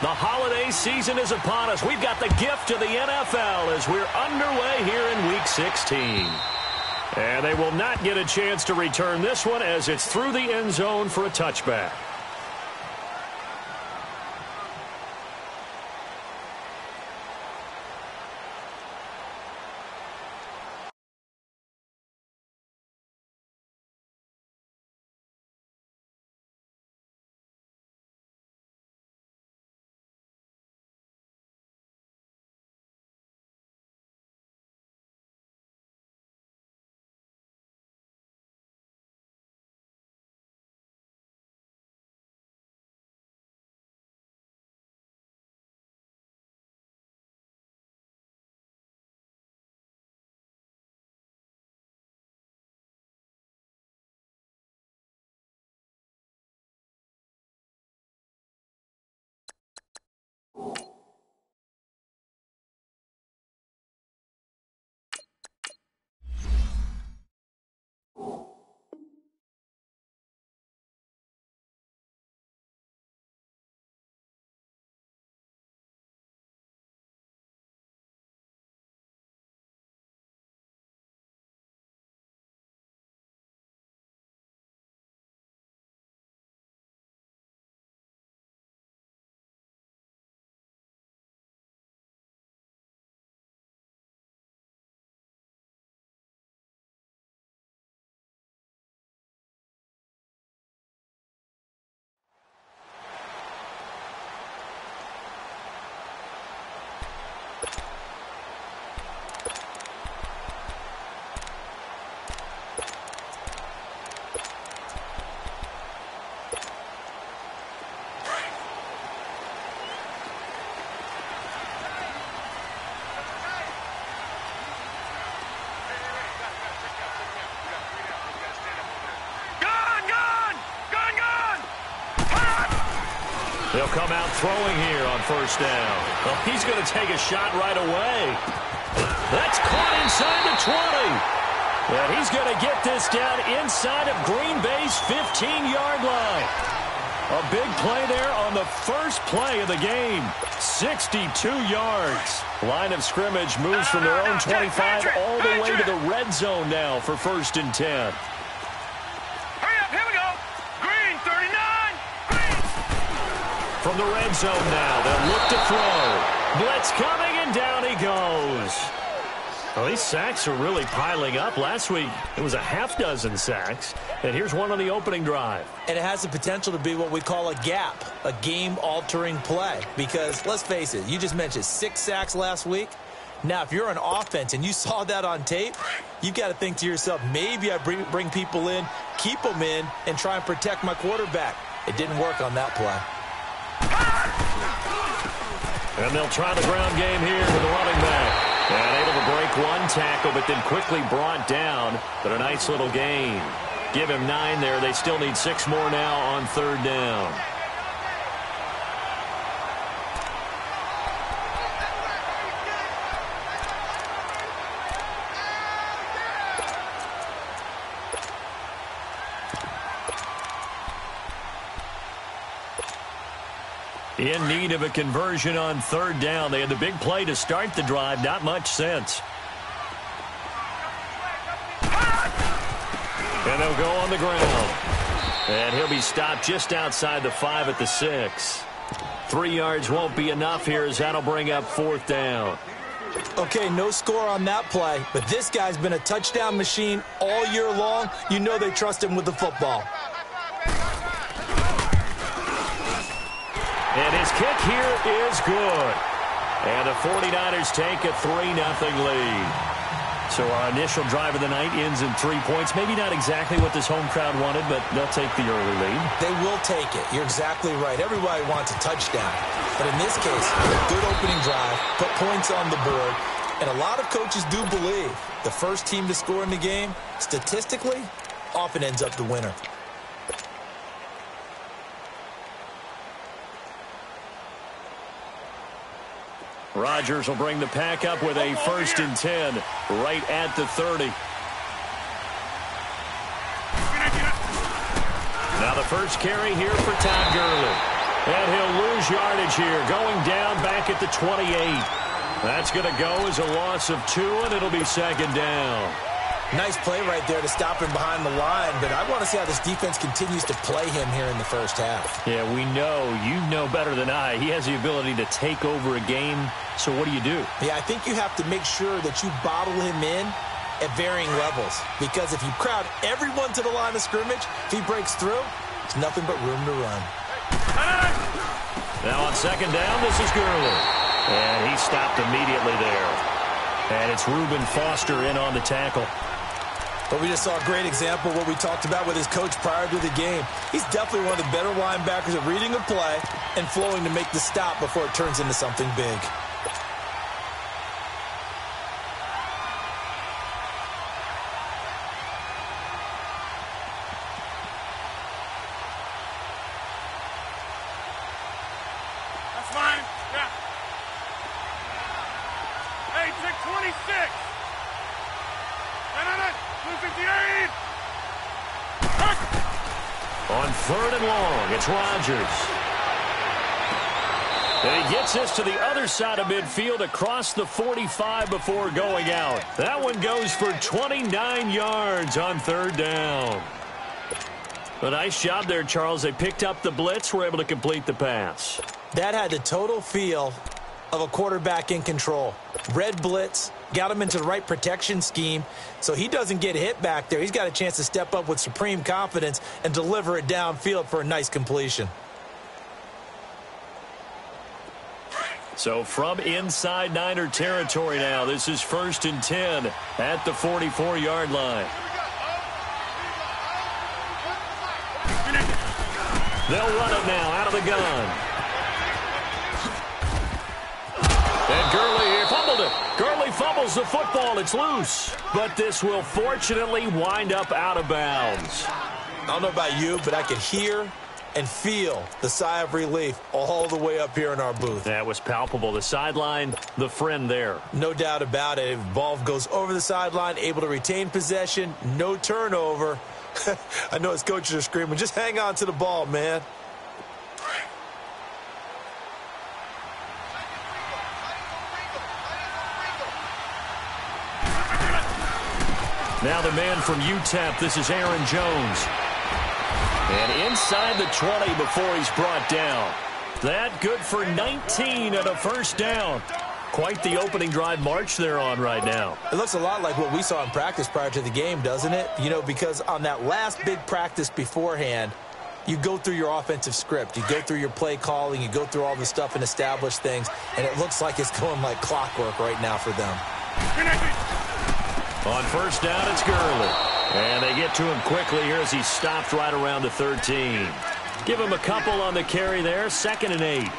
The holiday season is upon us. We've got the gift of the NFL as we're underway here in Week 16. And they will not get a chance to return this one as it's through the end zone for a touchback. They'll come out throwing here on first down. Well, he's going to take a shot right away. That's caught inside the 20. And he's going to get this down inside of Green Bay's 15-yard line. A big play there on the first play of the game. 62 yards. Line of scrimmage moves from their own 25 all the way to the red zone now for 1st and 10. From the red zone now, they'll look to throw. Blitz coming, and down he goes. Well, these sacks are really piling up. Last week, it was a half-dozen sacks. And here's one on the opening drive. And it has the potential to be what we call a gap, a game-altering play. Because, let's face it, you just mentioned 6 sacks last week. Now, if you're an offense and you saw that on tape, you've got to think to yourself, maybe I bring people in, keep them in, and try and protect my quarterback. It didn't work on that play. And they'll try the ground game here with the running back. And able to break one tackle, but then quickly brought down. But a nice little gain. Give him 9 there. They still need 6 more now on 3rd down. In need of a conversion on 3rd down. They had the big play to start the drive. Not much sense. And they'll go on the ground. And he'll be stopped just outside the 5 at the 6. 3 yards won't be enough here as that'll bring up 4th down. Okay, no score on that play, but this guy's been a touchdown machine all year long. You know they trust him with the football. And his kick here is good. And the 49ers take a 3-0 lead. So our initial drive of the night ends in 3 points. Maybe not exactly what this home crowd wanted, but they'll take the early lead. They will take it. You're exactly right. Everybody wants a touchdown. But in this case, a good opening drive, put points on the board. And a lot of coaches do believe the first team to score in the game, statistically, often ends up the winner. Rodgers will bring the pack up with a 1st and 10 right at the 30. Now the the first carry here for Todd Gurley. And he'll lose yardage here, going down back at the 28. That's going to go as a loss of 2, and it'll be second down. Nice play right there to stop him behind the line, but I want to see how this defense continues to play him here in the first half. Yeah, we know. You know better than I. He has the ability to take over a game, so what do you do? Yeah, I think you have to make sure that you bottle him in at varying levels, because if you crowd everyone to the line of scrimmage, if he breaks through, it's nothing but room to run. Now on second down, this is Gurley. And he stopped immediately there. And it's Reuben Foster in on the tackle. But we just saw a great example of what we talked about with his coach prior to the game. He's definitely one of the better linebackers at reading a play and flowing to make the stop before it turns into something big. That's mine. Yeah. Hey, check 26. No. 258. On third and long, it's Rodgers. And he gets this to the other side of midfield across the 45 before going out. That one goes for 29 yards on third down. A nice job there, Charles. They picked up the blitz, were able to complete the pass. That had the total feel of a quarterback in control. Red blitz, got him into the right protection scheme, so he doesn't get hit back there. He's got a chance to step up with supreme confidence and deliver it downfield for a nice completion. So from inside Niner territory now, this is 1st and 10 at the 44-yard line. They'll run it now out of the gun. And Gurley here fumbled it. Gurley fumbles the football. It's loose. But this will fortunately wind up out of bounds. I don't know about you, but I could hear and feel the sigh of relief all the way up here in our booth. That was palpable. The sideline, the friend there. No doubt about it. If ball goes over the sideline, able to retain possession, no turnover. I know his coaches are screaming, just hang on to the ball, man. Now the man from UTEP, this is Aaron Jones. And inside the 20 before he's brought down. That good for 19 and a first down. Quite the opening drive march they're on right now. It looks a lot like what we saw in practice prior to the game, doesn't it? You know, because on that last big practice beforehand, you go through your offensive script. You go through your play calling. You go through all the stuff and establish things. And it looks like it's going like clockwork right now for them. On first down, it's Gurley. And they get to him quickly here as he's stopped right around the 13. Give him a couple on the carry there. 2nd and 8.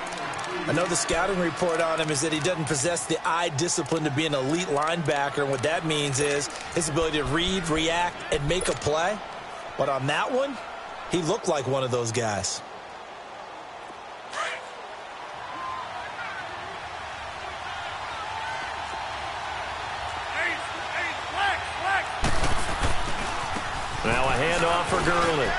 I know the scouting report on him is that he doesn't possess the eye discipline to be an elite linebacker. And what that means is his ability to read, react, and make a play. But on that one, he looked like one of those guys. Now a handoff for Gurley.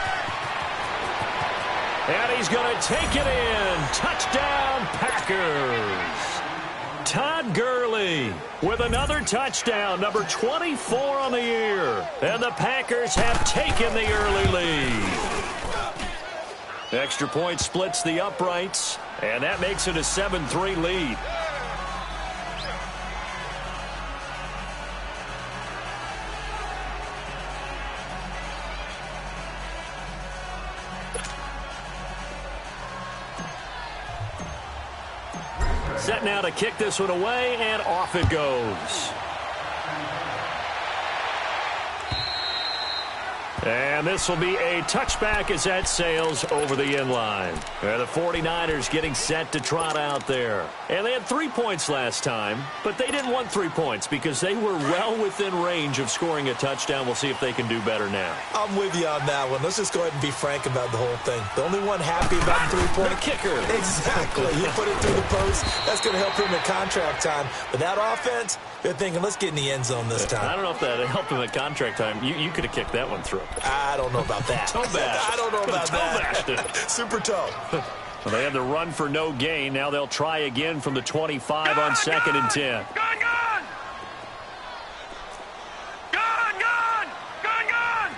And he's going to take it in. Touchdown, Packers. Todd Gurley with another touchdown, number 24 on the year. And the Packers have taken the early lead. Extra point splits the uprights, and that makes it a 7-3 lead. Set now to kick this one away, and off it goes. And this will be a touchback as that sails over the end line. The 49ers getting set to trot out there. And they had 3 points last time, but they didn't want 3 points because they were well within range of scoring a touchdown. We'll see if they can do better now. I'm with you on that one. Let's just go ahead and be frank about the whole thing. The only one happy about the 3-point kicker. Exactly. You put it through the post. That's going to help him at contract time. But that offense, they're thinking, let's get in the end zone this time. I don't know if that helped him at contract time. You could have kicked that one through. I don't know about that. Toe bash. I don't know about that. Bashed. Super toe. Well, they had the run for no gain. Now they'll try again from the 25 on 2nd and 10. Gun, gun! Gun, gun! Gun, gun!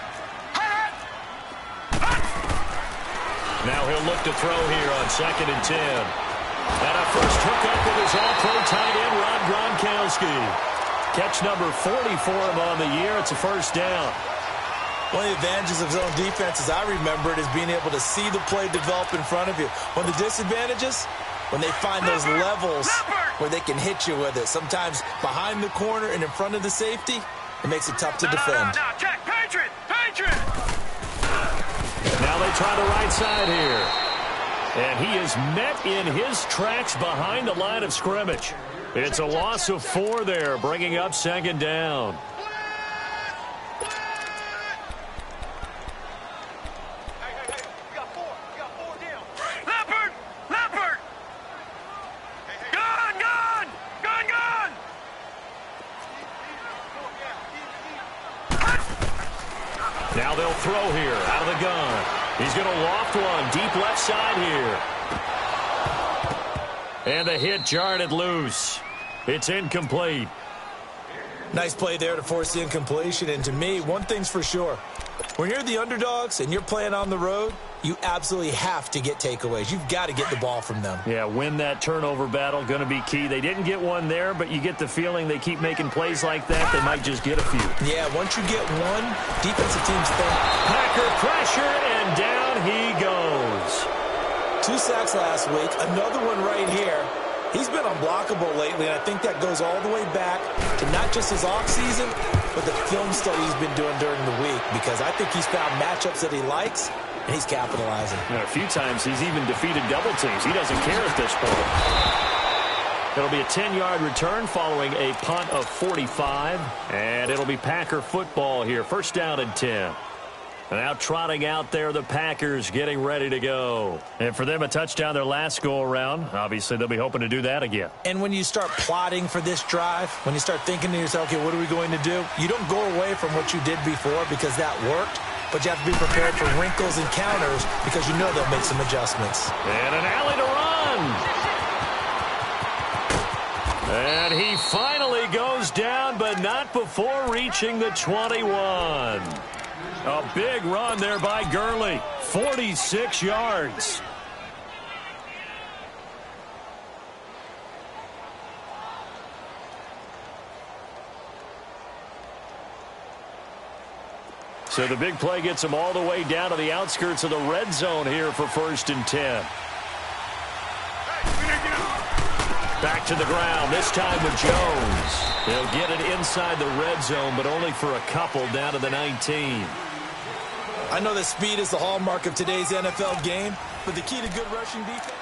Now he'll look to throw here on 2nd and 10. And a first hookup with his all-pro tight end, Rob Gronkowski. Catch number 40 for him on the year. It's a first down. One of the advantages of zone defense, as I remember it, is being able to see the play develop in front of you. One of the disadvantages, when they find those levels where they can hit you with it. Sometimes behind the corner and in front of the safety, it makes it tough to defend. No, check. Patriot! Patriot! Now they try the right side here. And he is met in his tracks behind the line of scrimmage. It's a loss of 4 there, bringing up 2nd down. Now they'll throw here out of the gun. He's going to loft one deep left side here. And the hit jarred it loose. It's incomplete. Nice play there to force the incompletion. And to me, one thing's for sure. When you're the underdogs and you're playing on the road, you absolutely have to get takeaways. You've got to get the ball from them. Yeah, win that turnover battle, going to be key. They didn't get one there, but you get the feeling they keep making plays like that, they might just get a few. Yeah, once you get one, defensive teams think. Packer pressure, and down he goes. 2 sacks last week, another one right here. He's been unblockable lately, and I think that goes all the way back to not just his offseason, but the film study he's been doing during the week, because I think he's found matchups that he likes, and he's capitalizing. A few times he's even defeated double teams. He doesn't care at this point. It'll be a 10-yard return following a punt of 45, and it'll be Packer football here. First down and 10. Now trotting out there, the Packers getting ready to go. And for them, a touchdown their last go-around. Obviously, they'll be hoping to do that again. And when you start plotting for this drive, when you start thinking to yourself, okay, what are we going to do? You don't go away from what you did before because that worked, but you have to be prepared for wrinkles and counters because you know they'll make some adjustments. And an alley to run. And he finally goes down, but not before reaching the 21. A big run there by Gurley. 46 yards. So the big play gets him all the way down to the outskirts of the red zone here for 1st and 10. Back to the ground, this time with Jones. They'll get it inside the red zone, but only for a couple down to the 19. I know that speed is the hallmark of today's NFL game, but the key to good rushing defense.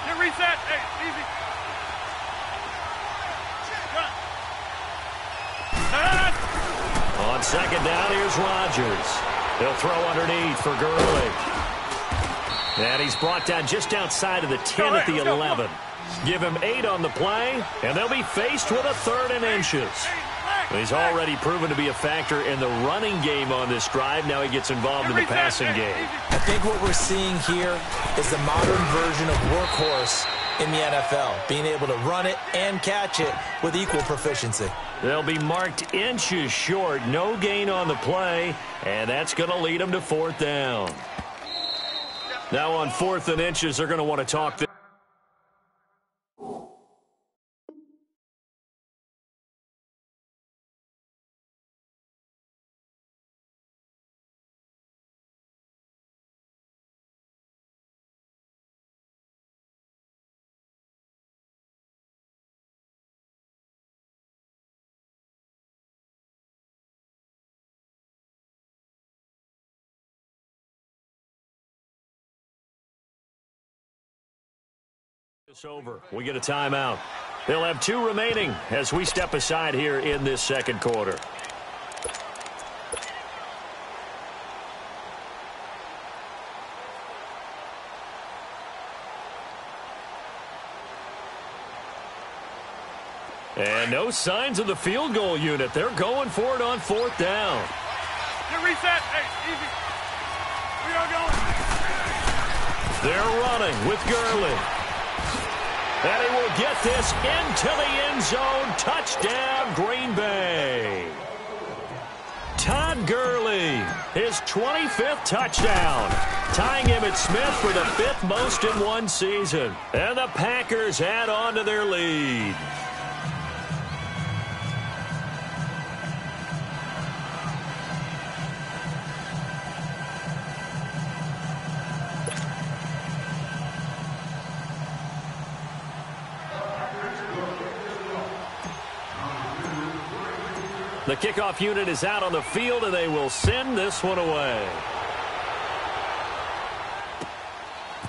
Get reset. Hey, easy. On 2nd down, here's Rodgers. He'll throw underneath for Gurley. And he's brought down just outside of the 10 at the 11. Give him 8 on the play, and they'll be faced with a 3rd and inches. He's already proven to be a factor in the running game on this drive. Now he gets involved in the passing game. I think what we're seeing here is the modern version of workhorse in the NFL, being able to run it and catch it with equal proficiency. They'll be marked inches short, no gain on the play, and that's going to lead them to 4th down. Now on 4th and inches, they're going to want to talk this. Over. We get a timeout. They'll have 2 remaining as we step aside here in this 2nd quarter. And no signs of the field goal unit. They're going for it on 4th down. Get reset. Hey, easy. We are going. They're running with Gurley. And he will get this into the end zone. Touchdown, Green Bay. Todd Gurley, his 25th touchdown, tying Emmitt Smith for the 5th most in one season. And the Packers add on to their lead. The kickoff unit is out on the field, and they will send this one away.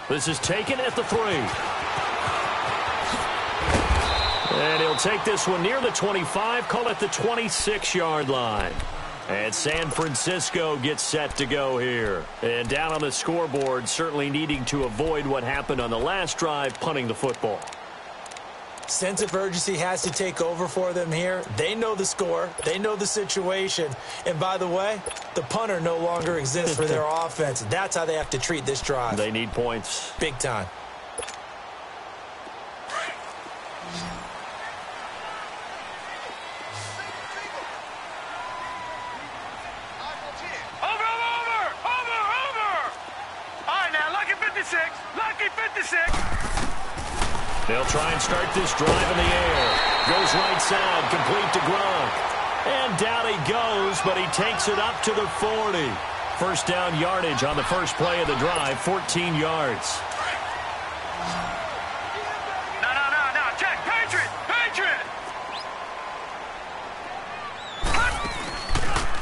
This is taken at the 3. And he'll take this one near the 25, call it the 26-yard line. And San Francisco gets set to go here. And down on the scoreboard, certainly needing to avoid what happened on the last drive, punting the football. Sense of urgency has to take over for them here. They know the score. They know the situation. And by the way, the punter no longer exists for their offense. That's how they have to treat this drive. They need points. Big time. Over. All right, now, lucky 56. Lucky 56. They'll try and start this drive in the air. Goes right side, complete to Gronk. And down he goes, but he takes it up to the 40. First down yardage on the first play of the drive, 14 yards. No. Check. Patriot.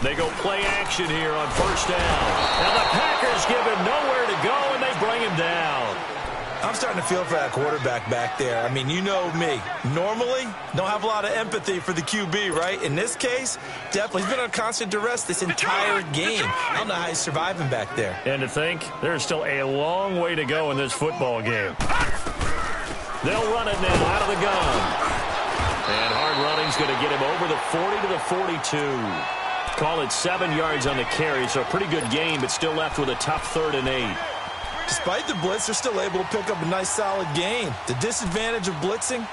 They go play action here on first down. Now the Packers give him nowhere to go, and they bring him down. I'm starting to feel for that quarterback back there. I mean, you know me. Normally, don't have a lot of empathy for the QB, right? In this case, definitely. He's been on constant duress this entire game. I don't know how he's surviving back there. And to think, there's still a long way to go in this football game. They'll run it now out of the gun. And hard running's going to get him over the 40 to the 42. Call it 7 yards on the carry, so a pretty good game, but still left with a tough 3rd and 8. Despite the blitz, they're still able to pick up a nice, solid gain. The disadvantage of blitzing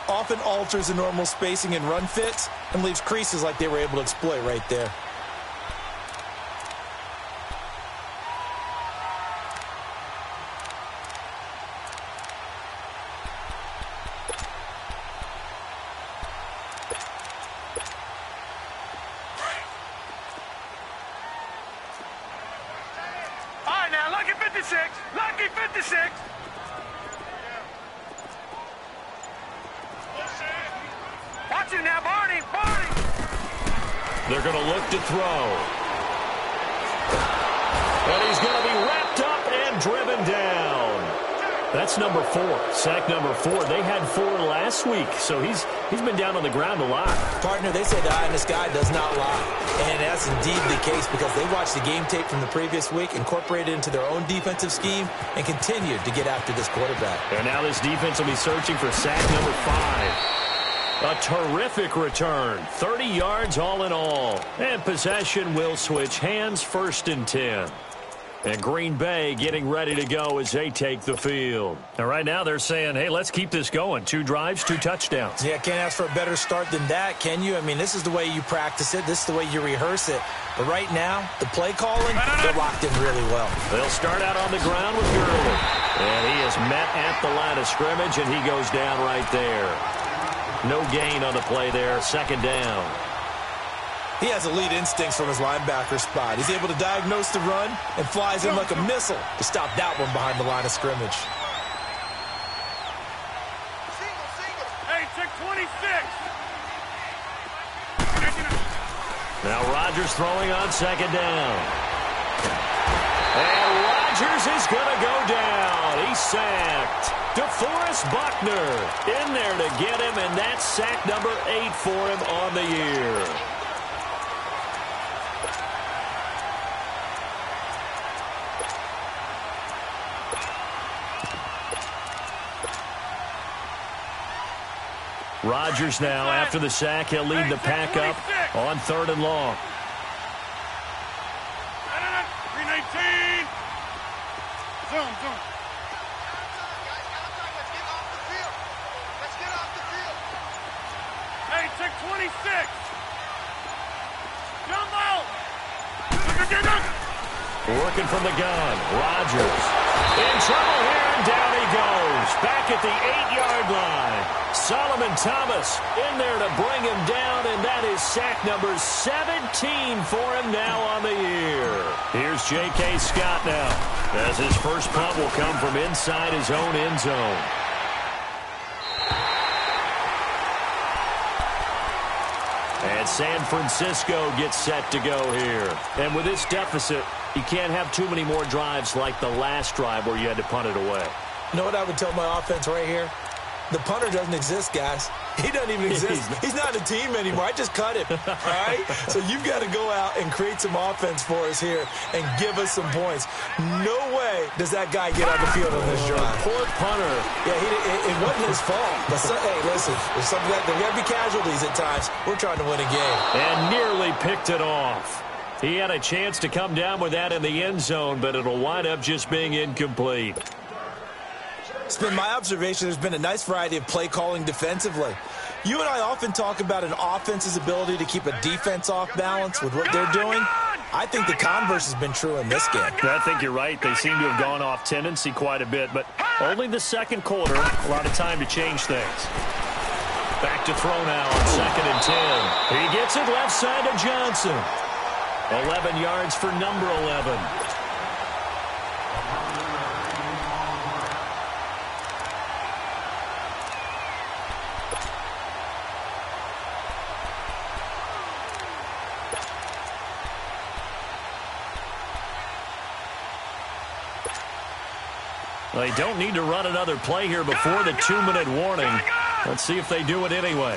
often alters the normal spacing and run fits and leaves creases like they were able to exploit right there. Lucky 56. Watch him now, Barney. They're going to look to throw. And he's going to be wrapped up and driven down. That's number 4. Sack number 4. They had 4 last week, so he's been down on the ground a lot. Partner, they say the eye in the sky does not lie. And that's indeed the case because they watched the game tape from the previous week, incorporated it into their own defensive scheme, and continued to get after this quarterback. And now this defense will be searching for sack number 5. A terrific return. 30 yards all in all. And possession will switch hands, 1st and 10. And Green Bay getting ready to go as they take the field. And right now they're saying, hey, let's keep this going. 2 drives, 2 touchdowns. Yeah, can't ask for a better start than that, can you? I mean, this is the way you practice it. This is the way you rehearse it. But right now, the play calling, they're locked in really well. They'll start out on the ground with Gurley. And he is met at the line of scrimmage, and he goes down right there. No gain on the play there. 2nd down. He has elite instincts from his linebacker spot. He's able to diagnose the run and flies in like a missile to stop that one behind the line of scrimmage. Hey, check 26. Now Rodgers throwing on 2nd down. And Rodgers is going to go down. He's sacked. DeForest Buckner in there to get him, and that's sack number 8 for him on the year. Rodgers now, after the sack, he'll lead the pack up on 3rd and long. 319. Zoom. Hey, check 26. Jump out. Working from the gun. Rodgers in trouble here, and down he goes. Back at the 8-yard line. Solomon Thomas in there to bring him down, and that is sack number 17 for him now on the year. Here's J.K. Scott now, as his first punt will come from inside his own end zone. And San Francisco gets set to go here. And with this deficit, you can't have too many more drives like the last drive where you had to punt it away. You know what I would tell my offense right here? The punter doesn't exist, guys. He doesn't even exist. He's not a team anymore. I just cut him, all right? So you've got to go out and create some offense for us here and give us some points. No way does that guy get on the field on this drive. Poor punter. Yeah, it wasn't his fault. But hey, listen, there's something that there got to be casualties at times. We're trying to win a game. And nearly picked it off. He had a chance to come down with that in the end zone, but it'll wind up just being incomplete. It's been my observation there's been a nice variety of play calling defensively. You and I often talk about an offense's ability to keep a defense off balance with what they're doing. I think the converse has been true in this game. I think you're right. They seem to have gone off tendency quite a bit, but only the second quarter, a lot of time to change things. Back to throw now on 2nd and 10. He gets it left side to Johnson. 11 yards for number 11. They don't need to run another play here before the 2-minute warning. Let's see if they do it anyway.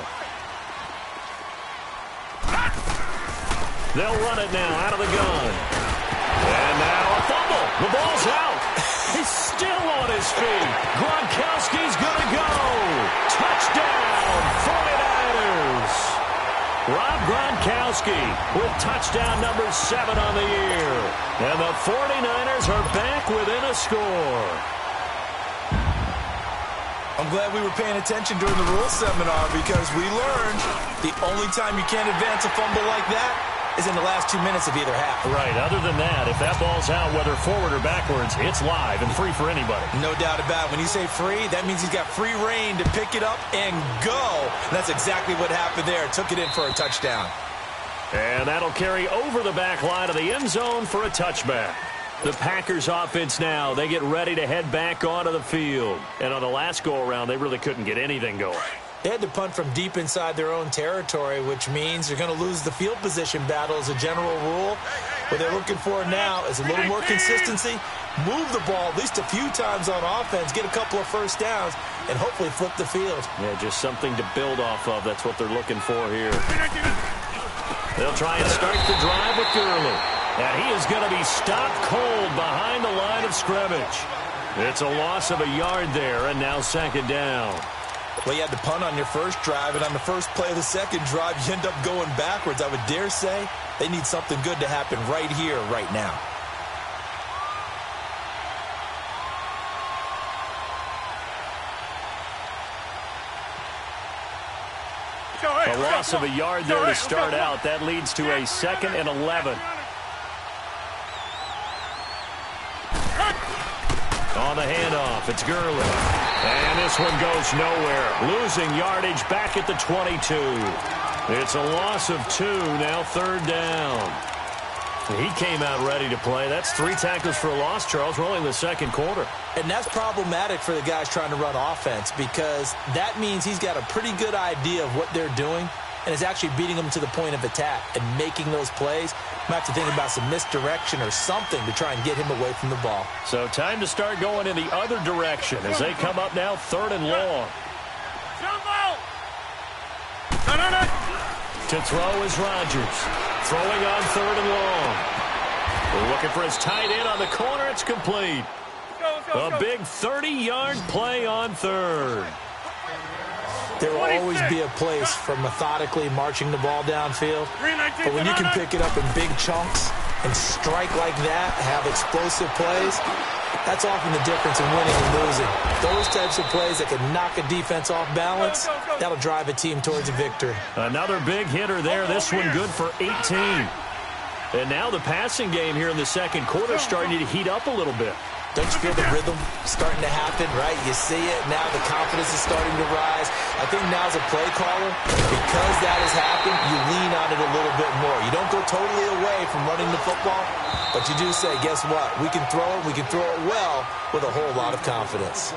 They'll run it now out of the gun. And now a fumble. The ball's out. He's still on his feet. Gronkowski's going to go. Touchdown, 49ers. Rob Gronkowski with touchdown number 7 on the year. And the 49ers are back within a score. I'm glad we were paying attention during the rules seminar because we learned the only time you can't advance a fumble like that is in the last 2 minutes of either half. Right. Other than that, if that ball's out, whether forward or backwards, it's live and free for anybody. No doubt about it. When you say free, that means he's got free reign to pick it up and go. And that's exactly what happened there. Took it in for a touchdown. And that'll carry over the back line of the end zone for a touchback. The Packers offense now, they get ready to head back onto the field. And on the last go-around, they really couldn't get anything going. They had to punt from deep inside their own territory, which means they're going to lose the field position battle as a general rule. What they're looking for now is a little more consistency, move the ball at least a few times on offense, get a couple of first downs, and hopefully flip the field. Yeah, just something to build off of. That's what they're looking for here. They'll try and start the drive with Gurley. And he is going to be stopped cold behind the line of scrimmage. It's a loss of a yard there, and now 2nd down. Well, you had to punt on your first drive, and on the first play of the second drive, you end up going backwards. I would dare say they need something good to happen right here, right now. A loss of a yard there to start out. That leads to a 2nd and 11. On the handoff, it's Gurley. And this one goes nowhere. Losing yardage back at the 22. It's a loss of 2, now 3rd down. He came out ready to play. That's 3 tackles for a loss, Charles. We're only in the 2nd quarter. And that's problematic for the guys trying to run offense because that means he's got a pretty good idea of what they're doing and is actually beating them to the point of attack and making those plays. Might have to think about some misdirection or something to try and get him away from the ball. So time to start going in the other direction as they come up now 3rd and long. To throw is Rodgers. Throwing on 3rd and long. We're looking for his tight end on the corner. It's complete. A big 30-yard play on 3rd. There will always be a place for methodically marching the ball downfield. But when you can pick it up in big chunks and strike like that, have explosive plays, that's often the difference in winning and losing. Those types of plays that can knock a defense off balance, that'll drive a team towards a victory. Another big hitter there. This one good for 18. And now the passing game here in the second quarter starting to heat up a little bit. Don't you feel the rhythm starting to happen, right? You see it. Now the confidence is starting to rise. I think now as a play caller, because that has happened, you lean on it a little bit more. You don't go totally away from running the football, but you do say, guess what? We can throw it. We can throw it well with a whole lot of confidence.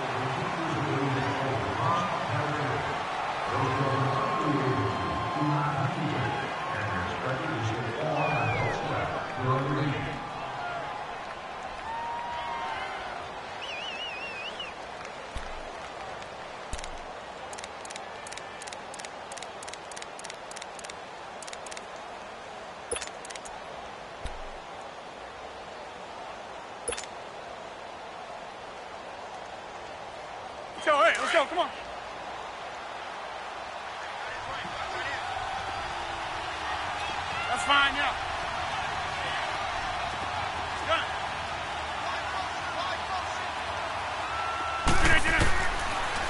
Let's go, come on. That's fine now.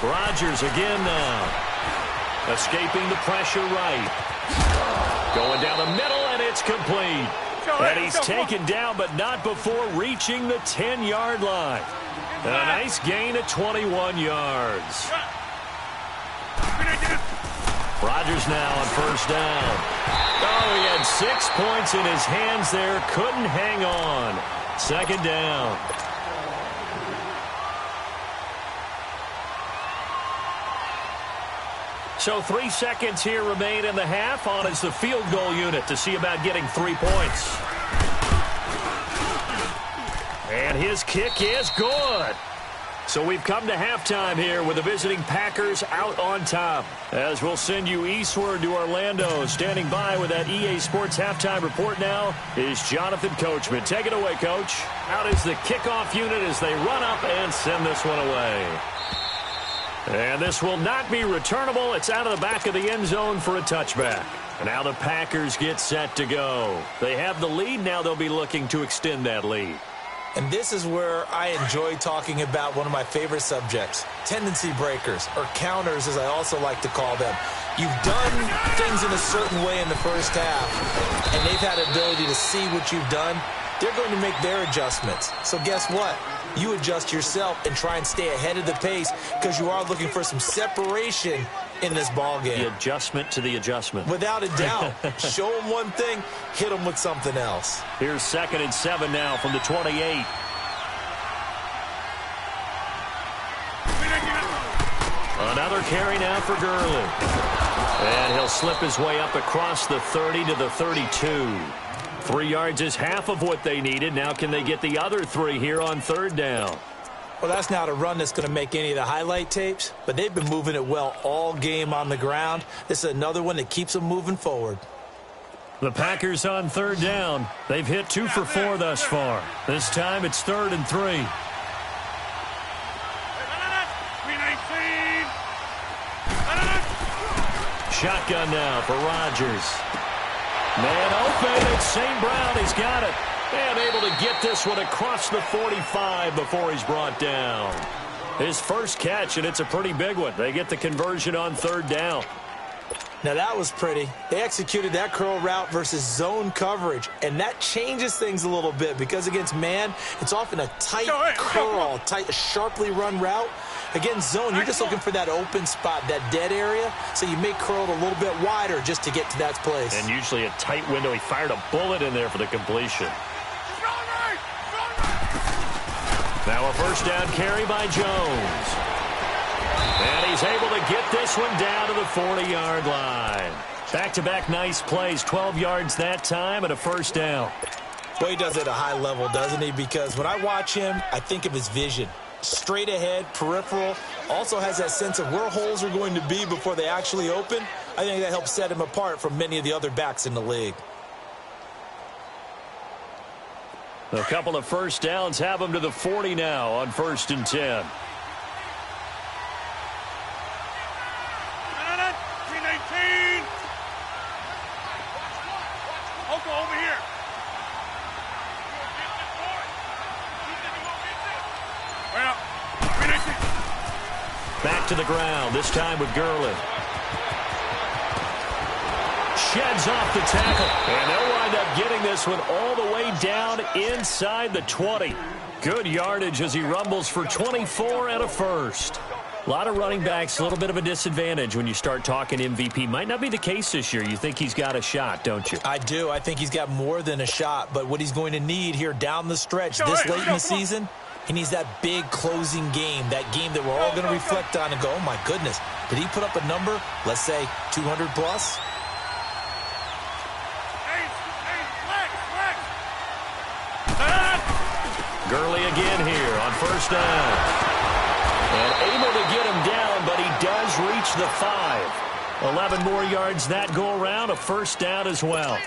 Rodgers again now. Escaping the pressure right. Going down the middle, and it's complete. And he's taken down, but not before reaching the 10-yard line. A nice gain of 21 yards. Rodgers now on first down. Oh, he had 6 points in his hands there. Couldn't hang on. Second down. So 3 seconds here remain in the half. On is the field goal unit to see about getting 3 points. And his kick is good. So we've come to halftime here with the visiting Packers out on top. As we'll send you eastward to Orlando. Standing by with that EA Sports halftime report now is Jonathan Coachman. Take it away, Coach. Out is the kickoff unit as they run up and send this one away. And this will not be returnable. It's out of the back of the end zone for a touchback. And now the Packers get set to go. They have the lead. Now they'll be looking to extend that lead. And this is where I enjoy talking about one of my favorite subjects, tendency breakers, or counters as I also like to call them. You've done things in a certain way in the first half, and they've had the ability to see what you've done. They're going to make their adjustments. So guess what? You adjust yourself and try and stay ahead of the pace because you are looking for some separation in this ball game. The adjustment to the adjustment. Without a doubt. Show them one thing, hit them with something else. Here's 2nd and 7 now from the 28. Another carry now for Gurley. And he'll slip his way up across the 30 to the 32. 3 yards is half of what they needed. Now can they get the other 3 here on 3rd down? Well, that's not a run that's going to make any of the highlight tapes, but they've been moving it well all game on the ground. This is another one that keeps them moving forward. The Packers on 3rd down. They've hit 2 for 4 thus far. This time it's 3rd and 3. Shotgun now for Rodgers. Man open, it's St. Brown. He's got it. And able to get this one across the 45 before he's brought down. His first catch, and it's a pretty big one. They get the conversion on 3rd down. Now, that was pretty. They executed that curl route versus zone coverage, and that changes things a little bit because against man, it's often a tight curl, tight, sharply run route. Against zone, you're just looking for that open spot, that dead area, so you may curl it a little bit wider just to get to that place. And usually a tight window. He fired a bullet in there for the completion. Now a first down carry by Jones. And he's able to get this one down to the 40-yard line. Back-to-back nice plays, 12 yards that time and a first down. Boy, he does it at a high level, doesn't he? Because when I watch him, I think of his vision. Straight ahead, peripheral, also has that sense of where holes are going to be before they actually open. I think that helps set him apart from many of the other backs in the league. A couple of first downs have him to the 40 now on 1st and 10. Back to the ground, this time with Gurley. Sheds off the tackle. And they'll wind up getting this one all the way down inside the 20. Good yardage as he rumbles for 24 and a first. A lot of running backs, a little bit of a disadvantage when you start talking MVP. Might not be the case this year. You think he's got a shot, don't you? I do. I think he's got more than a shot. But what he's going to need here down the stretch this late in the season, he needs that big closing game, that game that we're all going to reflect on and go, oh, my goodness, did he put up a number, let's say 200 plus? Gurley again here on first down. And able to get him down, but he does reach the 5. 11 more yards that go around, a first down as well.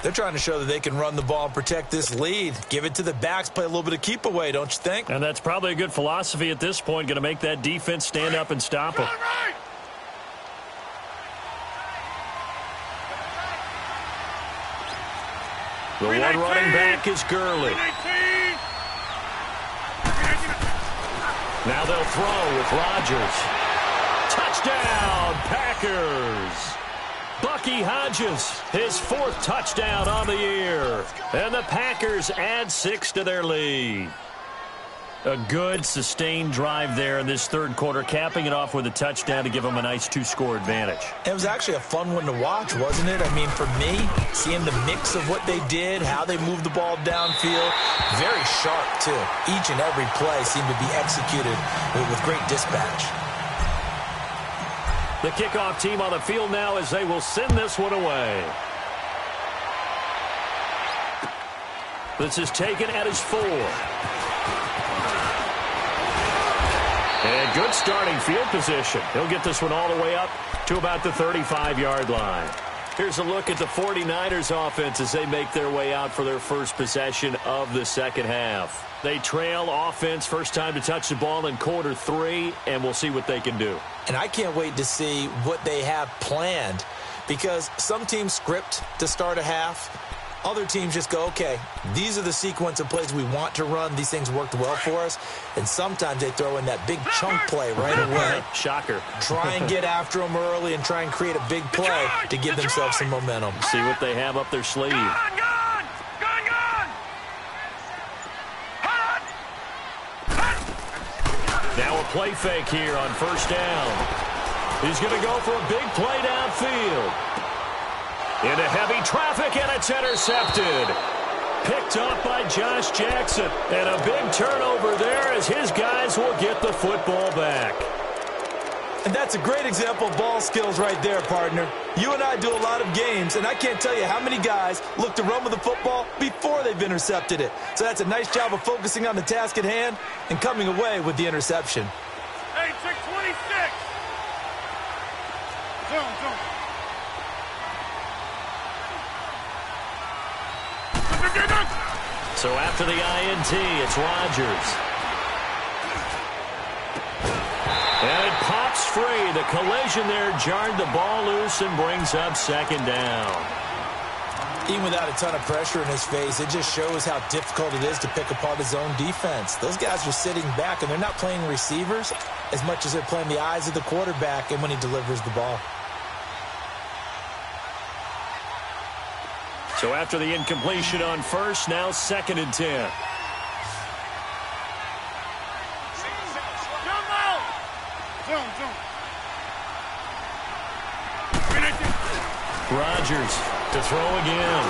They're trying to show that they can run the ball and protect this lead. Give it to the backs, play a little bit of keep away, don't you think? And that's probably a good philosophy at this point, going to make that defense stand up and stop him. The one running back is Gurley. Now they'll throw with Rodgers. Touchdown, Packers. Bucky Hodges, his 4th touchdown on the year. And the Packers add 6 to their lead. A good, sustained drive there in this third quarter, capping it off with a touchdown to give them a nice 2-score advantage. It was actually a fun one to watch, wasn't it? I mean, for me, seeing the mix of what they did, how they moved the ball downfield, very sharp, too. Each and every play seemed to be executed with great dispatch. The kickoff team on the field now as they will send this one away. This is taken at his 4. And good starting field position. He'll get this one all the way up to about the 35-yard line. Here's a look at the 49ers offense as they make their way out for their first possession of the second half. They trail offense, first time to touch the ball in quarter 3, and we'll see what they can do. And I can't wait to see what they have planned, because some teams script to start a half. Other teams just go, okay, these are the sequence of plays we want to run. These things worked well for us. And sometimes they throw in that big chunk play right away. Shocker. Try and get after them early and try and create a big play to give themselves some momentum. See what they have up their sleeve. Now a play fake here on first down. He's going to go for a big play downfield. Into heavy traffic, and it's intercepted. Picked up by Josh Jackson. And a big turnover there as his guys will get the football back. And that's a great example of ball skills right there, partner. You and I do a lot of games, and I can't tell you how many guys look to run with the football before they've intercepted it. So that's a nice job of focusing on the task at hand and coming away with the interception. Hey, 626. Zone. So after the INT, it's Rodgers. And it pops free. The collision there jarred the ball loose and brings up second down. Even without a ton of pressure in his face, it just shows how difficult it is to pick apart his own defense. Those guys are sitting back, and they're not playing receivers as much as they're playing the eyes of the quarterback and when he delivers the ball. So after the incompletion on first, now 2nd and 10. Rodgers to throw again.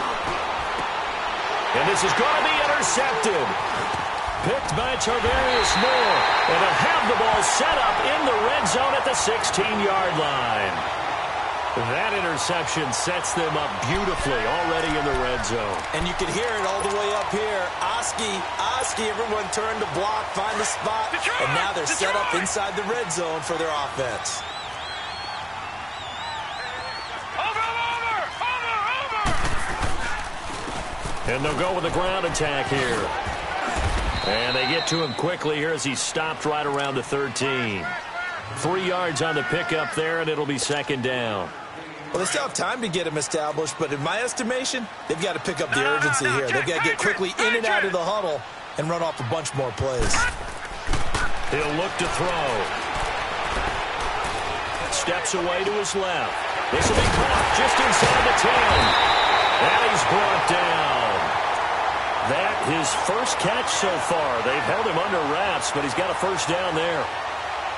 And this is going to be intercepted. Picked by Tarvarius Moore. And they'll have the ball set up in the red zone at the 16-yard line. That interception sets them up beautifully already in the red zone. And you can hear it all the way up here. Oski, everyone turned to block, find the spot, and now they're set up inside the red zone for their offense. And they'll go with the ground attack here. And they get to him quickly here as he's stopped right around the 13. 3 yards on the pickup there, and it'll be second down. Well, they still have time to get him established, but in my estimation, they've got to pick up the urgency here. They've got to get quickly in and out of the huddle and run off a bunch more plays. He'll look to throw. steps away to his left. This will be caught just inside the 10. And he's brought down. That his first catch so far. They've held him under wraps, but he's got a first down there.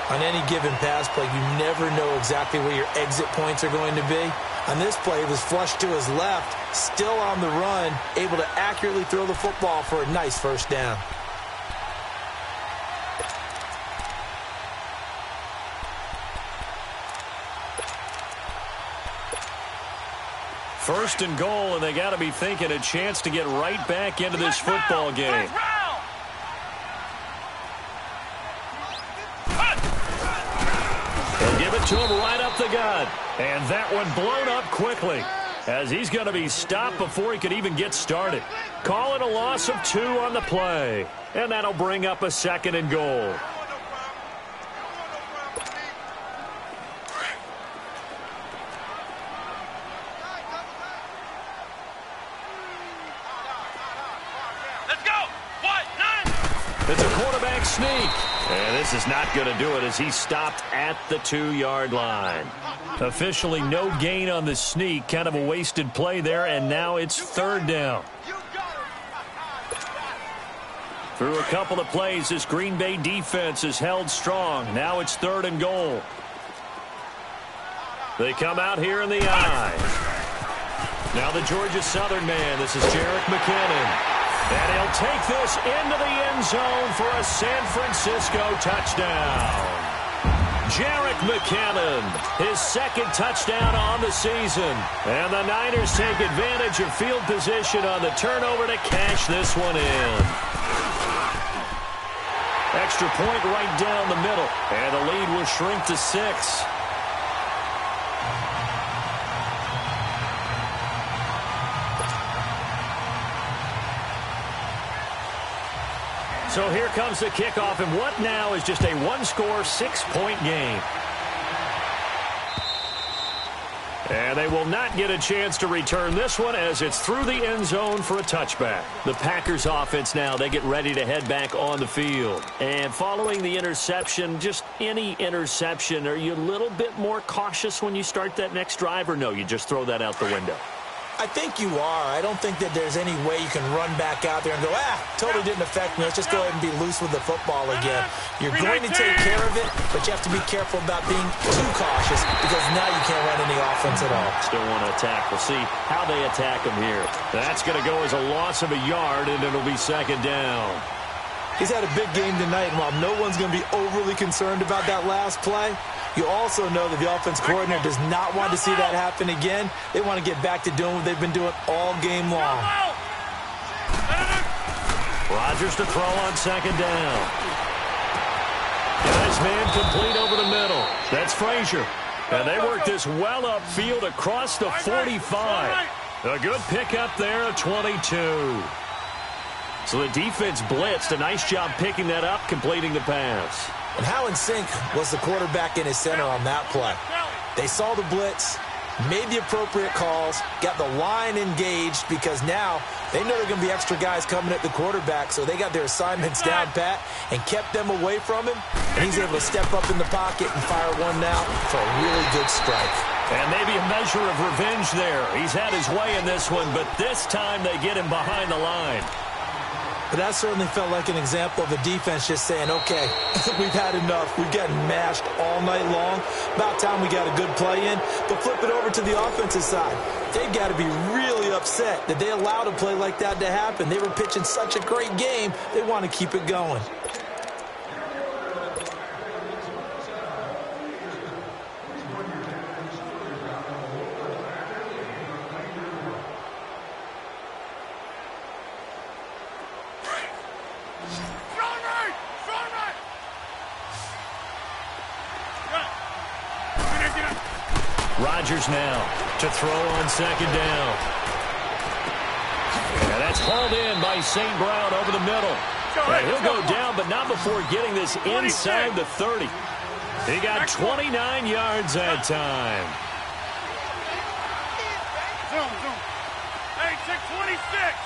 On any given pass play, you never know exactly where your exit points are going to be. On this play, it was flushed to his left, still on the run, able to accurately throw the football for a nice first down. First and goal, and they got to be thinking a chance to get right back into this football game. They'll give it to him right up the gut. And that one blown up quickly, as he's going to be stopped before he could even get started. Call it a loss of 2 on the play. And that'll bring up a second and goal. It's a quarterback sneak. And this is not going to do it as he's stopped at the 2-yard line. Officially no gain on the sneak. Kind of a wasted play there, and now it's third down. Through a couple of plays, this Green Bay defense is held strong. Now it's third and goal. They come out here in the I. Now the Georgia Southern man. This is Jerick McKinnon. And he'll take this into the end zone for a San Francisco touchdown. Jerick McKinnon, his second touchdown on the season. And the Niners take advantage of field position on the turnover to cash this one in. Extra point right down the middle. And the lead will shrink to 6. So here comes the kickoff, and what now is just a one-score, 6-point game. And they will not get a chance to return this one as it's through the end zone for a touchback. The Packers offense now, they get ready to head back on the field. And following the interception, just any interception, are you a little bit more cautious when you start that next drive, or no, you just throw that out the window? I think you are. I don't think that there's any way you can run back out there and go, totally didn't affect me. Let's just go ahead and be loose with the football again. You're going to take care of it, but you have to be careful about being too cautious because now you can't run any offense at all. Still want to attack. We'll see how they attack him here. That's going to go as a loss of a yard, and it'll be second down. He's had a big game tonight, and while no one's going to be overly concerned about that last play, you also know that the offense coordinator does not want to see that happen again. They want to get back to doing what they've been doing all game long. Rodgers to throw on second down. Nice man complete over the middle. That's Frazier. And they work this well upfield across the 45. A good pickup there at 22. So the defense blitzed. A nice job picking that up, completing the pass. And how in sync was the quarterback in his center on that play? They saw the blitz, made the appropriate calls, got the line engaged because now they know there are going to be extra guys coming at the quarterback, so they got their assignments down pat and kept them away from him, and he's able to step up in the pocket and fire one now for a really good strike. And maybe a measure of revenge there. He's had his way in this one, but this time they get him behind the line. But that certainly felt like an example of a defense just saying, okay, we've had enough. We've gotten mashed all night long. About time we got a good play in. But flip it over to the offensive side. They've got to be really upset that they allowed a play like that to happen. They were pitching such a great game, they want to keep it going. Rodgers now to throw on second down. And that's hauled in by St. Brown over the middle. And he'll go down, but not before getting this inside the 30. He got 29 yards that time. Hey, 626.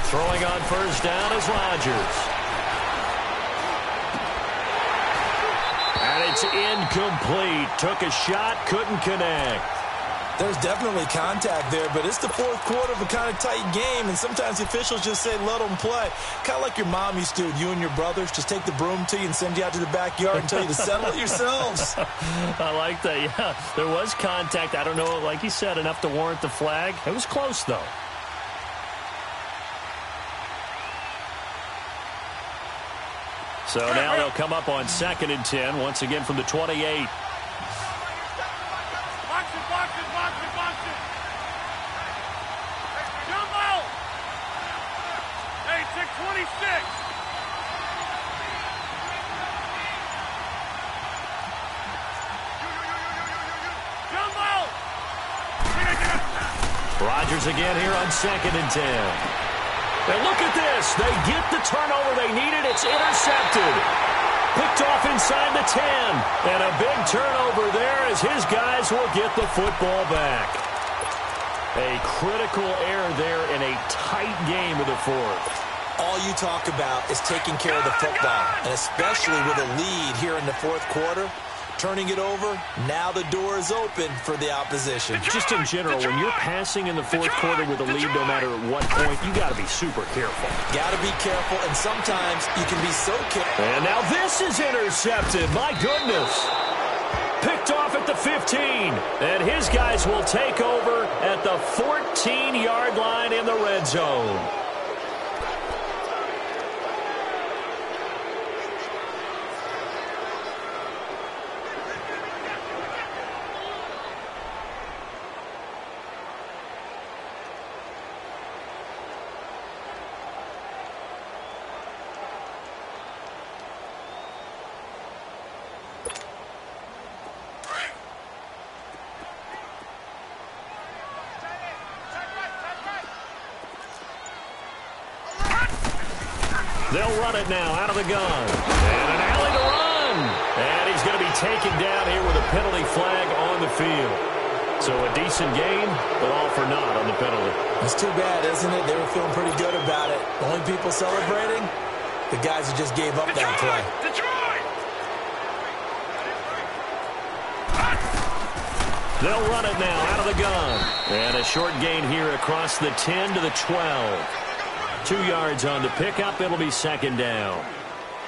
Throwing on first down is Rodgers. And he it's incomplete. Took a shot, couldn't connect. There's definitely contact there, but it's the fourth quarter of a kind of tight game, and sometimes the officials just say, let them play. Kind of like your mom used to with you and your brothers. Just take the broom to you and send you out to the backyard and tell you to settle it yourselves. I like that, yeah. There was contact. I don't know, like you said, enough to warrant the flag. It was close, though. So now they'll come up on 2nd and 10, once again from the 28. Rodgers again here on 2nd and 10. And look at this. They get the turnover they needed. It's intercepted. Picked off inside the 10. And a big turnover there as his guys will get the football back. A critical error there in a tight game of the fourth. All you talk about is taking care of the football, and especially with a lead here in the fourth quarter. Turning it over, now the door is open for the opposition. Just in general, when you're passing in the fourth quarter with a lead, no matter at what point, you got to be super careful. Got to be careful, and sometimes you can be so careful. And now this is intercepted. My goodness. Picked off at the 15. And his guys will take over at the 14-yard line in the red zone. They'll run it now out of the gun. And an alley to run. And he's going to be taken down here with a penalty flag on the field. So a decent game, but all for naught on the penalty. It's too bad, isn't it? They were feeling pretty good about it. Only people celebrating, the guys who just gave up that play. They'll run it now out of the gun. And a short gain here across the 10 to the 12. 2 yards on the pickup. It'll be 2nd down.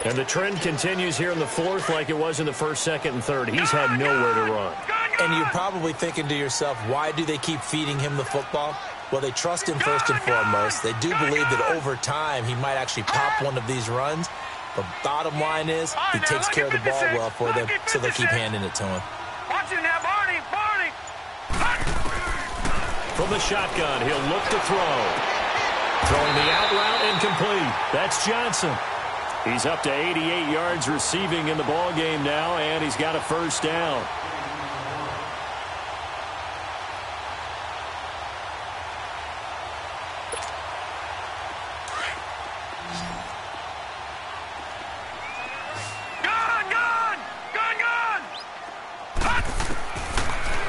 And the trend continues here in the fourth like it was in the first, second, and third. He's had nowhere to run. And you're probably thinking to yourself, why do they keep feeding him the football? Well, they trust him first and foremost. They do believe that over time he might actually pop one of these runs. But bottom line is he takes care of the ball well for them, so they'll keep handing it to him. Watch it now, Barney. From the shotgun, he'll look to throw. Throwing the out route incomplete. That's Johnson. He's up to 88 yards receiving in the ball game now, and he's got a first down.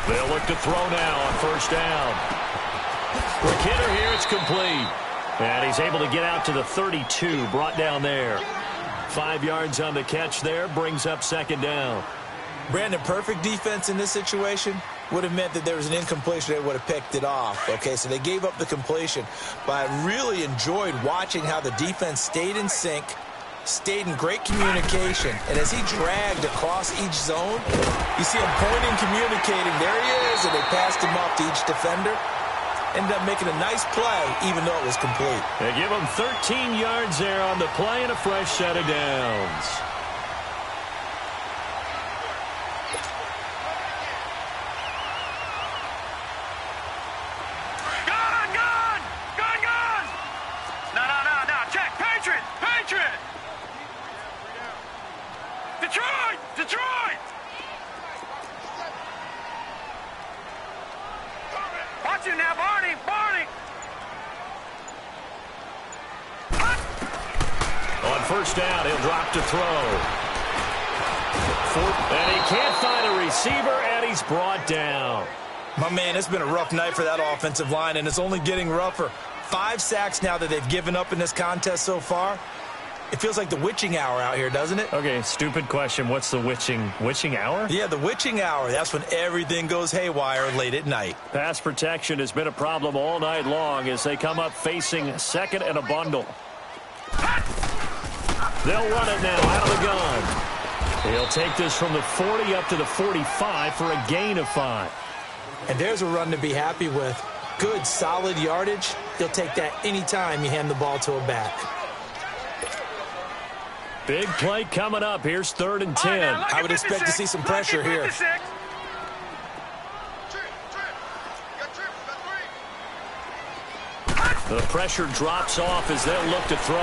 They'll look to throw now on first down. Quick hitter here, it's complete. And he's able to get out to the 32, brought down there. 5 yards on the catch there, brings up 2nd down. Brandon, perfect defense in this situation would have meant that there was an incompletion. They would have picked it off. Okay, so they gave up the completion. But I really enjoyed watching how the defense stayed in sync, stayed in great communication. And as he dragged across each zone, you see him pointing, communicating. There he is, and they passed him off to each defender. Ended up making a nice play, even though it was complete. They give him 13 yards there on the play and a fresh set of downs. Gun! No, check, Patriot! Detroit! Watch him now, Barney! On first down, he'll drop to throw. And he can't find a receiver, and he's brought down. My man, it's been a rough night for that offensive line, and it's only getting rougher. 5 sacks now that they've given up in this contest so far. It feels like the witching hour out here, doesn't it? Okay, stupid question. What's the witching hour? Yeah, the witching hour. That's when everything goes haywire late at night. Pass protection has been a problem all night long as they come up facing second and a bundle. They'll run it now out of the gun. He'll take this from the 40 up to the 45 for a gain of 5. And there's a run to be happy with. Good, solid yardage. He'll take that anytime you hand the ball to a back. Big play coming up. Here's 3rd and 10. I would expect to see some pressure here. The pressure drops off as they'll look to throw.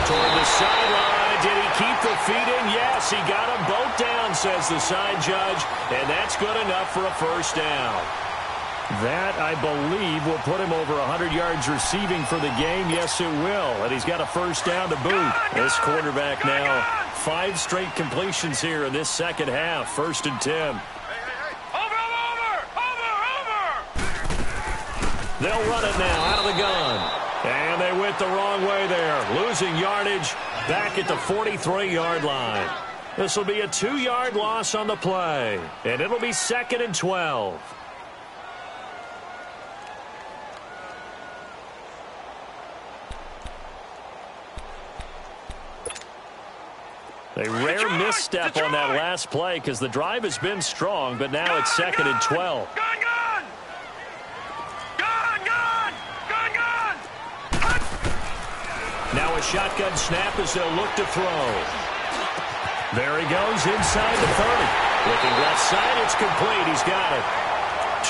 Toward the sideline. Did he keep the feet in? Yes, he got them both down, says the side judge. And that's good enough for a first down. That, I believe, will put him over 100 yards receiving for the game. Yes, it will. And he's got a first down to boot. This quarterback now, 5 straight completions here in this second half. 1st and 10. They'll run it now out of the gun. And they went the wrong way there. Losing yardage back at the 43-yard line. This will be a 2-yard loss on the play. And it'll be 2nd and 12. A rare misstep on that last play because the drive has been strong, but now it's 2nd and 12. Now a shotgun snap as they'll look to throw. There he goes inside the 30. Looking left side, it's complete. He's got it.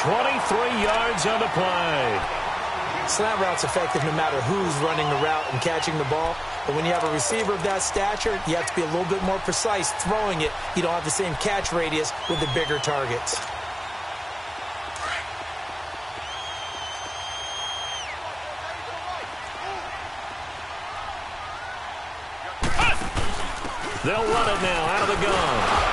23 yards on the play. Slant route's effective no matter who's running the route and catching the ball. But when you have a receiver of that stature, you have to be a little bit more precise throwing it. You don't have the same catch radius with the bigger targets. They'll run it now out of the gun.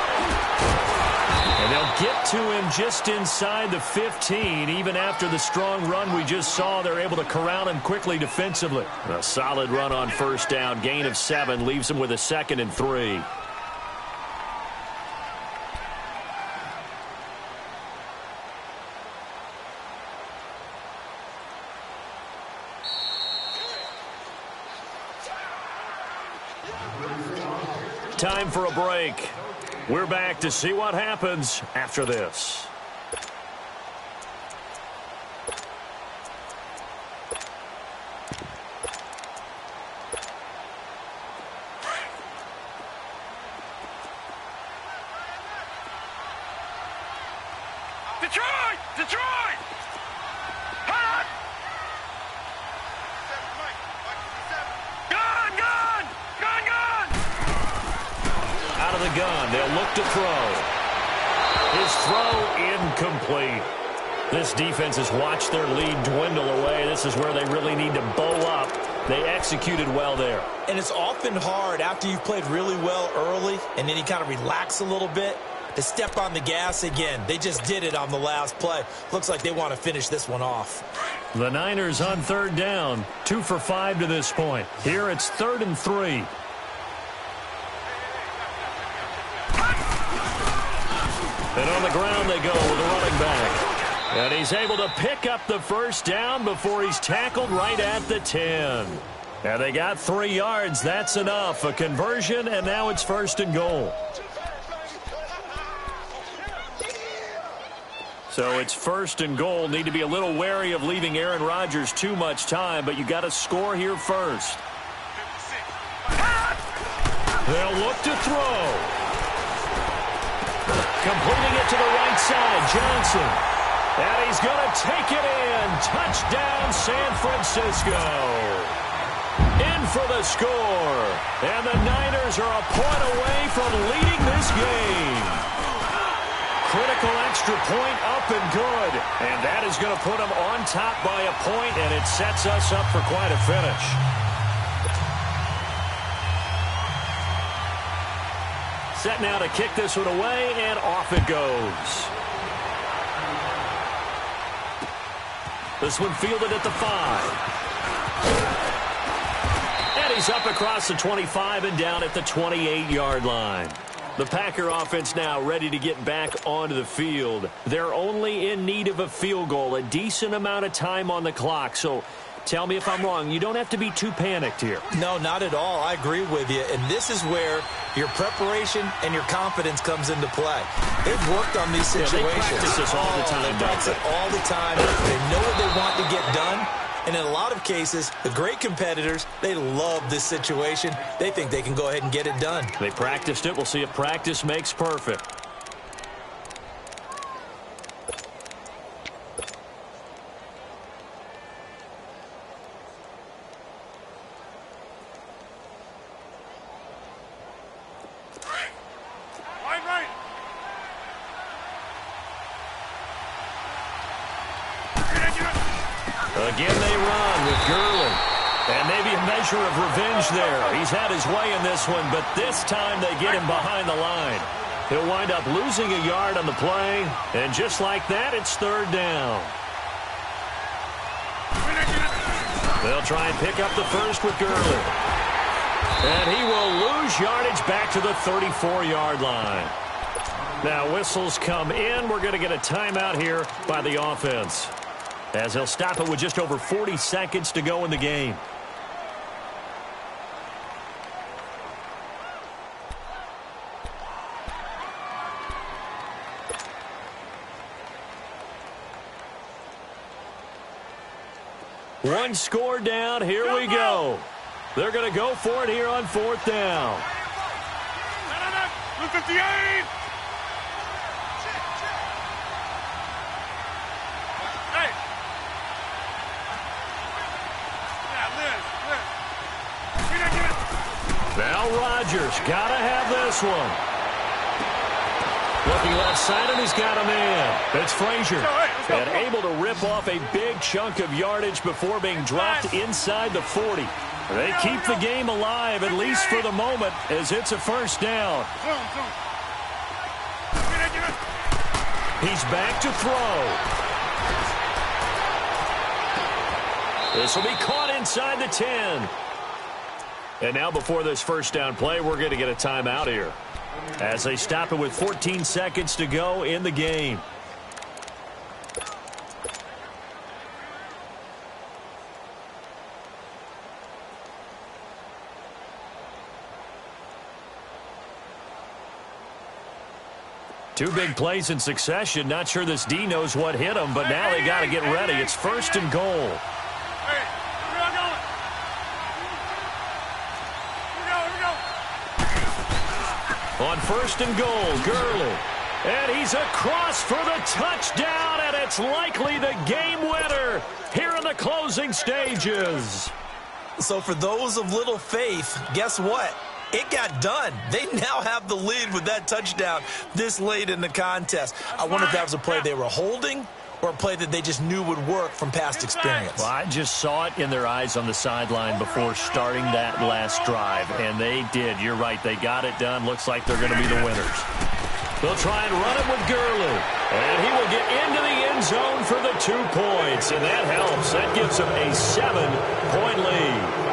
And they'll get to him just inside the 15. Even after the strong run we just saw, they're able to corral him quickly defensively. A solid run on first down. Gain of 7 leaves him with a 2nd and 3. Time for a break. We're back to see what happens after this. Detroit! Detroit! Hot! Gun! Gun! Gun! Gun! Out of the gun, they'll look to throw. His throw incomplete. This defense has watched their lead dwindle away. This is where they really need to bow up. They executed well there. And it's often hard after you've played really well early and then you kind of relax a little bit to step on the gas again. They just did it on the last play. Looks like they want to finish this one off. The Niners on 3rd down. 2 for 5 to this point. Here it's 3rd and 3. And on the ground they go with a running back. And he's able to pick up the first down before he's tackled right at the 10. And they got 3 yards. That's enough. A conversion, and now it's 1st and goal. So it's 1st and goal. Need to be a little wary of leaving Aaron Rodgers too much time, but you got to score here first. They'll look to throw. Completing it to the right side, Johnson. And he's going to take it in. Touchdown, San Francisco. In for the score. And the Niners are a point away from leading this game. Critical extra point up and good. And that is going to put them on top by a point, and it sets us up for quite a finish. Set now to kick this one away, and off it goes. This one fielded at the 5. And he's up across the 25 and down at the 28-yard line. The Packer offense now ready to get back onto the field. They're only in need of a field goal, a decent amount of time on the clock. So tell me if I'm wrong. You don't have to be too panicked here. No, not at all. I agree with you. And this is where your preparation and your confidence comes into play. They've worked on these situations. They practice this all the time. They practice it all the time. They know what they want to get done. And in a lot of cases, the great competitors, they love this situation. They think they can go ahead and get it done. They practiced it. We'll see if practice makes perfect. Again, they run with Gurley. And maybe a measure of revenge there. He's had his way in this one, but this time they get him behind the line. He'll wind up losing a yard on the play, and just like that, it's third down. They'll try and pick up the first with Gurley. And he will lose yardage back to the 34-yard line. Now, whistles come in. We're going to get a timeout here by the offense, as he'll stop it with just over 40 seconds to go in the game. One score down. Here we go. They're going to go for it here on fourth down. Blue 58. Hey. Now Rodgers got to have this one. Looking left side, and he's got a man. It's Frazier. And able to rip off a big chunk of yardage before being dropped inside the 40. They keep the game alive, at least for the moment, as it's a first down. He's back to throw. This will be caught inside the 10. And now before this first down play, we're going to get a timeout here, as they stop it with 14 seconds to go in the game. Two big plays in succession. Not sure this D knows what hit him, but now they got to get ready. It's first and goal. On first and goal, Gurley. And he's across for the touchdown, and it's likely the game winner here in the closing stages. So for those of little faith, guess what? It got done. They now have the lead with that touchdown this late in the contest. I wonder if that was a play they were holding or a play that they just knew would work from past experience. Well, I just saw it in their eyes on the sideline before starting that last drive, and they did. You're right. They got it done. Looks like they're going to be the winners. They'll try and run it with Gurley, and he will get into the end zone for the 2 points, and that helps. That gives them a 7-point lead.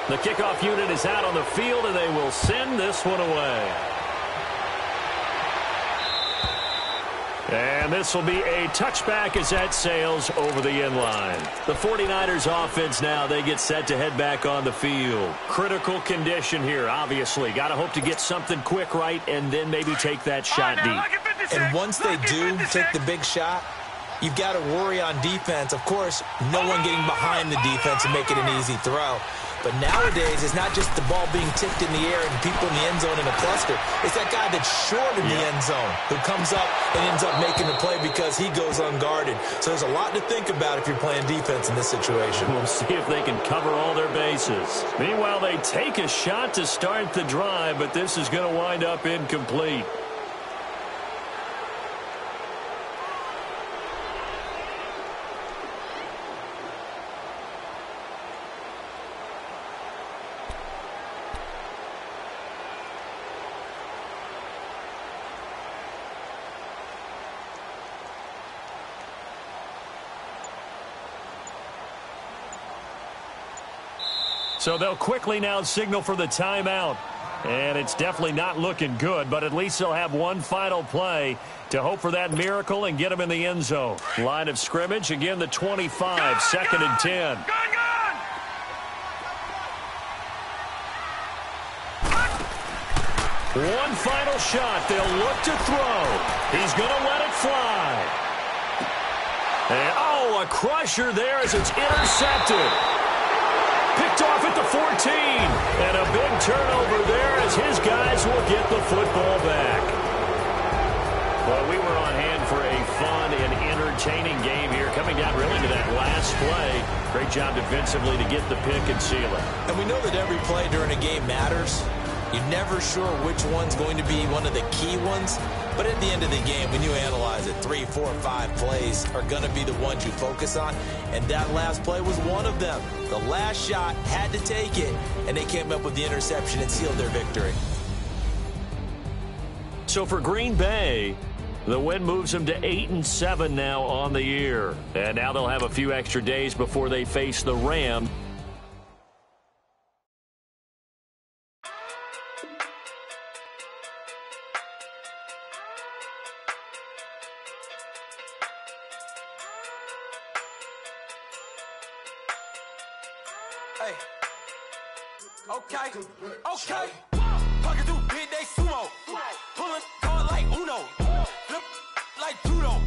The kickoff unit is out on the field, and they will send this one away. And this will be a touchback as that sails over the end line. The 49ers offense now, they get set to head back on the field. Critical condition here, obviously. Got to hope to get something quick right and then maybe take that shot deep. And once they do take the big shot, you've got to worry on defense. Of course, no one getting behind the defense and make it an easy throw. But nowadays, it's not just the ball being tipped in the air and people in the end zone in a cluster. It's that guy that's short in the end zone who comes up and ends up making the play because he goes unguarded. So there's a lot to think about if you're playing defense in this situation. We'll see if they can cover all their bases. Meanwhile, they take a shot to start the drive, but this is going to wind up incomplete. So they'll quickly now signal for the timeout. And it's definitely not looking good, but at least they'll have one final play to hope for that miracle and get them in the end zone. Line of scrimmage, again, the 25, second and 10. One final shot. They'll look to throw. He's going to let it fly. And, a crusher there as it's intercepted. Picked off at the 14. And a big turnover there as his guys will get the football back. Well, we were on hand for a fun and entertaining game here, coming down really to that last play. Great job defensively to get the pick and seal it. And we know that every play during a game matters. You're never sure which one's going to be one of the key ones. But at the end of the game, when you analyze it, 3, 4, 5 plays are going to be the ones you focus on. And that last play was one of them. The last shot had to take it, and they came up with the interception and sealed their victory. So for Green Bay, the win moves them to 8-7 now on the year. And now they'll have a few extra days before they face the Rams. Hey, okay. Pocket through big day sumo. Pulling card like Uno. Flip like judo.